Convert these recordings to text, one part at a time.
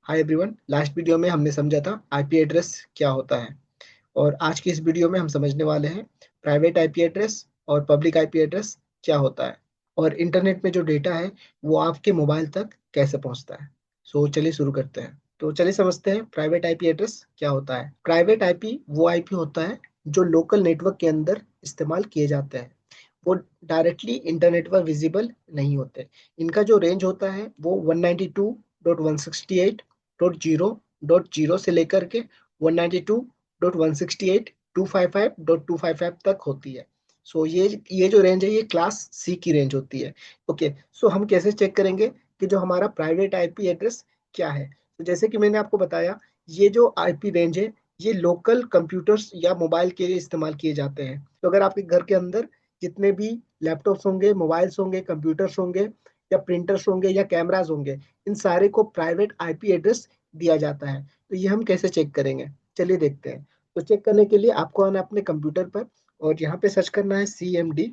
Hi everyone, last video में हमने समझा था आईपी एड्रेस क्या होता है। और आज की इस वीडियो में हम समझने वाले हैं प्राइवेट आईपी एड्रेस और पब्लिक आईपी एड्रेस क्या होता है, और इंटरनेट में जो डेटा है वो आपके मोबाइल तक कैसे पहुंचता है। सो चलिए शुरू करते हैं। तो चलिए समझते हैं प्राइवेट आईपी एड्रेस क्या होता है। प्राइवेट आईपी वो आईपी होता है जो लोकल नेटवर्क के अंदर इस्तेमाल किए जाते हैं। वो डायरेक्टली इंटरनेट पर विजिबल नहीं होते। इनका जो रेंज होता है वो 192.168.0.0 से लेकर के 192.168.255.255 तक होती है। सो ये जो रेंज है ये क्लास सी की रेंज होती है। ओके, सो हम कैसे चेक करेंगे कि जो हमारा प्राइवेट आईपी एड्रेस क्या है। तो जैसे कि मैंने आपको बताया, ये जो आईपी रेंज है ये लोकल कंप्यूटर्स या मोबाइल के लिए इस्तेमाल किए जाते हैं। तो अगर आपके घर के अंदर जितने भी लैपटॉप्स होंगे, मोबाइल्स होंगे, कंप्यूटर्स होंगे या प्रिंटर्स होंगे या कैमरास होंगे, इन सारे को प्राइवेट आईपी एड्रेस दिया जाता है। तो ये हम कैसे चेक करेंगे, चलिए देखते हैं। तो चेक करने के लिए आपको आना अपने कंप्यूटर पर और यहाँ पे सर्च करना है CMD।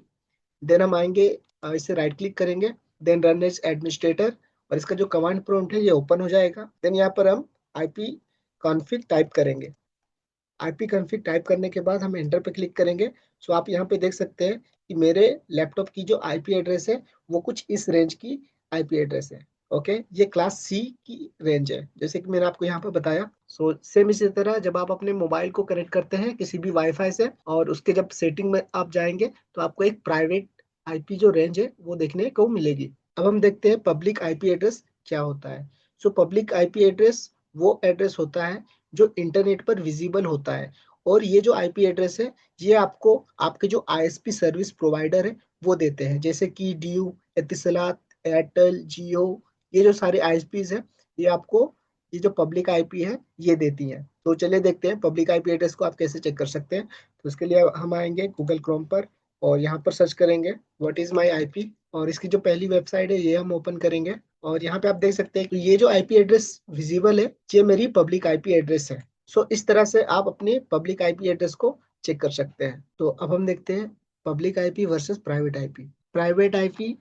देन हम आएंगे, इसे राइट क्लिक करेंगे, देन रन एज एडमिनिस्ट्रेटर, और इसका जो कमांड प्रॉम्प्ट है ये ओपन हो जाएगा। देन यहाँ पर हम आईपी कॉन्फ़िग टाइप करेंगे। आईपी कॉन्फ़िग टाइप करने के बाद हम एंटर पे क्लिक करेंगे। सो आप यहाँ पे देख सकते हैं कि मेरे लैपटॉप की जो आईपी एड्रेस है वो कुछ इस रेंज की आईपी एड्रेस है। ओके, ये क्लास सी की रेंज है जैसे कि मैंने आपको यहाँ पे बताया। सो सेम इसी तरह जब आप अपने मोबाइल को कनेक्ट करते हैं किसी भी वाईफाई से और उसके जब सेटिंग में आप जाएंगे तो आपको एक प्राइवेट आईपी जो रेंज है वो देखने को मिलेगी। अब हम देखते हैं पब्लिक आईपी एड्रेस क्या होता है। सो पब्लिक आईपी एड्रेस वो एड्रेस होता है जो इंटरनेट पर विजिबल होता है। और ये जो आईपी एड्रेस है ये आपको आपके जो आईएसपी सर्विस प्रोवाइडर है वो देते हैं, जैसे कि डीयू, एतिसलात, एयरटेल, जियो। ये जो सारे आईएसपीज है ये आपको ये जो पब्लिक आईपी है ये देती हैं। तो चलिए देखते हैं पब्लिक आईपी एड्रेस को आप कैसे चेक कर सकते हैं। तो उसके लिए हम आएंगे गूगल क्रोम पर और यहाँ पर सर्च करेंगे व्हाट इज माई आईपी, और इसकी जो पहली वेबसाइट है ये हम ओपन करेंगे। और यहाँ पे आप देख सकते हैं कि ये जो आईपी एड्रेस विजिबल है ये मेरी पब्लिक आईपी एड्रेस है। सो इस तरह से आप अपने पब्लिक आईपी एड्रेस को चेक कर सकते हैं। तो अब हम देखते हैं public IP versus private IP. Private IP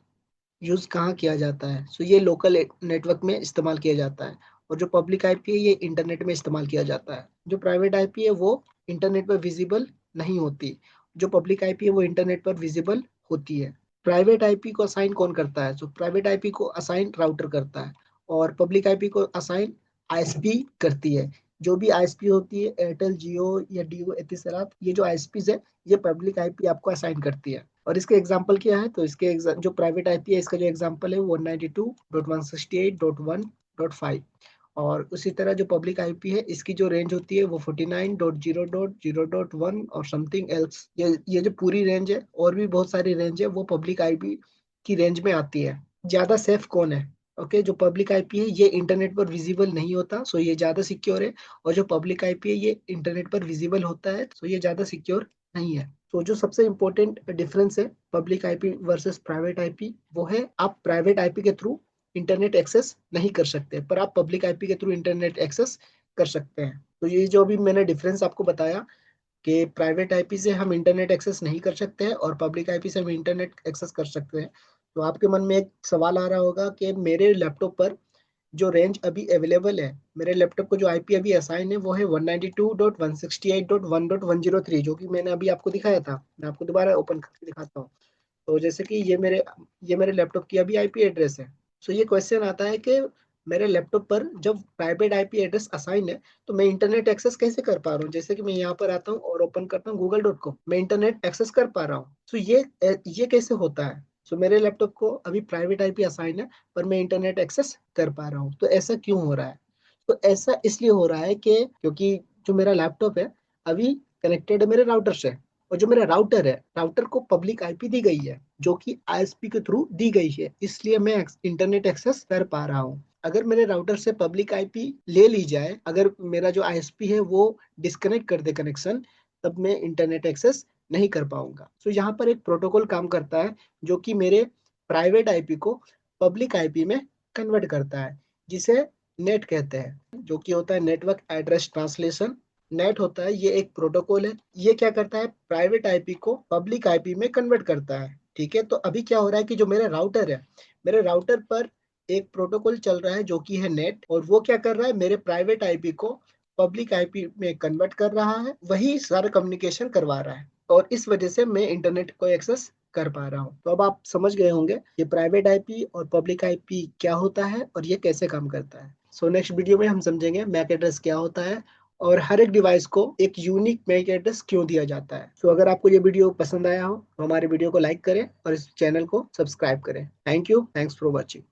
use कहाँ किया जाता है। सो ये लोकल नेटवर्क में इस्तेमाल किया जाता है, और जो पब्लिक आईपी है ये इंटरनेट में इस्तेमाल किया जाता है। जो प्राइवेट आईपी है वो इंटरनेट पर विजिबल नहीं होती, जो पब्लिक आईपी है वो इंटरनेट पर विजिबल होती है। प्राइवेट आईपी को असाइन कौन करता है। सो प्राइवेट आईपी को असाइन राउटर करता है, और पब्लिक आईपी को असाइन आईएसपी करती है। जो भी आईएसपी होती है, एयरटेल, जियो या डीओ, एतिसलात, ये जो आईएसपीज है ये पब्लिक आईपी आपको असाइन करती है। और इसके एग्जाम्पल क्या है, तो इसके जो प्राइवेट आईपी है इसका जो एग्जाम्पल है वो 192.168.1.5। और उसी तरह जो पब्लिक आईपी है इसकी जो रेंज होती है वो 49.0.0.1 और समथिंग एल्स। ये जो पूरी रेंज है और भी बहुत सारी रेंज है वो पब्लिक आईपी की रेंज में आती है। ज्यादा सेफ कौन है। ओके, जो पब्लिक आईपी है ये इंटरनेट पर विजिबल नहीं होता, सो ये ज्यादा सिक्योर है। और जो पब्लिक आईपी है ये इंटरनेट पर विजिबल होता है, सो ये ज्यादा सिक्योर नहीं है। तो जो सबसे इंपॉर्टेंट डिफरेंस है public IP versus private IP वो है आप प्राइवेट आईपी के थ्रू इंटरनेट एक्सेस नहीं कर सकते, पर आप पब्लिक आईपी के थ्रू इंटरनेट एक्सेस कर सकते हैं। तो ये जो भी मैंने डिफरेंस आपको बताया कि प्राइवेट आईपी से हम इंटरनेट एक्सेस नहीं कर सकते हैं और पब्लिक आईपी से हम इंटरनेट एक्सेस कर सकते हैं। तो आपके मन में एक सवाल आ रहा होगा कि मेरे लैपटॉप पर जो रेंज अभी अवेलेबल है, मेरे लैपटॉप को जो आईपी अभी असाइन है वो है 192.168.1.103, जो कि मैंने अभी आपको दिखाया था। मैं आपको दोबारा ओपन करके दिखाता हूँ। तो जैसे कि ये मेरे लैपटॉप की अभी आईपी एड्रेस है। सो ये क्वेश्चन आता है कि मेरे लैपटॉप पर जब प्राइवेट आईपी एड्रेस असाइन है तो मैं इंटरनेट एक्सेस कैसे कर पा रहा हूँ। जैसे कि मैं यहाँ पर आता हूँ और ओपन करता हूँ google.com, मैं इंटरनेट एक्सेस कर पा रहा हूँ। सो ये कैसे होता है। सो मेरे लैपटॉप को अभी प्राइवेट आईपी असाइन है पर मैं इंटरनेट एक्सेस कर पा रहा हूँ। तो ऐसा क्यों हो रहा है। तो ऐसा इसलिए हो रहा है कि क्योंकि जो मेरा लैपटॉप है अभी कनेक्टेड है मेरे राउटर से, और जो मेरा राउटर है राउटर को पब्लिक आईपी दी गई है जो कि आईएसपी के थ्रू दी गई है, इसलिए मैं इंटरनेट एक्सेस कर पा रहा हूँ। अगर मेरे राउटर से पब्लिक आईपी ले ली जाए, अगर मेरा जो आईएसपी है वो डिस्कनेक्ट कर दे कनेक्शन, तब मैं इंटरनेट एक्सेस नहीं कर पाऊंगा। तो यहाँ पर एक प्रोटोकॉल काम करता है जो कि मेरे प्राइवेट आईपी को पब्लिक आईपी में कन्वर्ट करता है, जिसे नेट कहते हैं, जो कि होता है नेटवर्क एड्रेस ट्रांसलेशन। नेट होता है ये एक प्रोटोकॉल है। ये क्या करता है, प्राइवेट आईपी को पब्लिक आईपी में कन्वर्ट करता है। ठीक है, तो अभी क्या हो रहा है कि जो मेरा राउटर है, मेरे राउटर पर एक प्रोटोकॉल चल रहा है जो कि है नेट, और वो क्या कर रहा है, मेरे प्राइवेट आईपी को पब्लिक आईपी में कन्वर्ट कर रहा है, वही सारा कम्युनिकेशन करवा रहा है, और इस वजह से मैं इंटरनेट को एक्सेस कर पा रहा हूँ। तो अब आप समझ गए होंगे ये प्राइवेट आईपी और पब्लिक आईपी क्या होता है और ये कैसे काम करता है। सो नेक्स्ट वीडियो में हम समझेंगे मैक एड्रेस क्या होता है और हर एक डिवाइस को एक यूनिक मैक एड्रेस क्यों दिया जाता है। सो अगर आपको ये वीडियो पसंद आया हो तो हमारे वीडियो को लाइक करें और इस चैनल को सब्सक्राइब करें। Thank you, thanks for watching.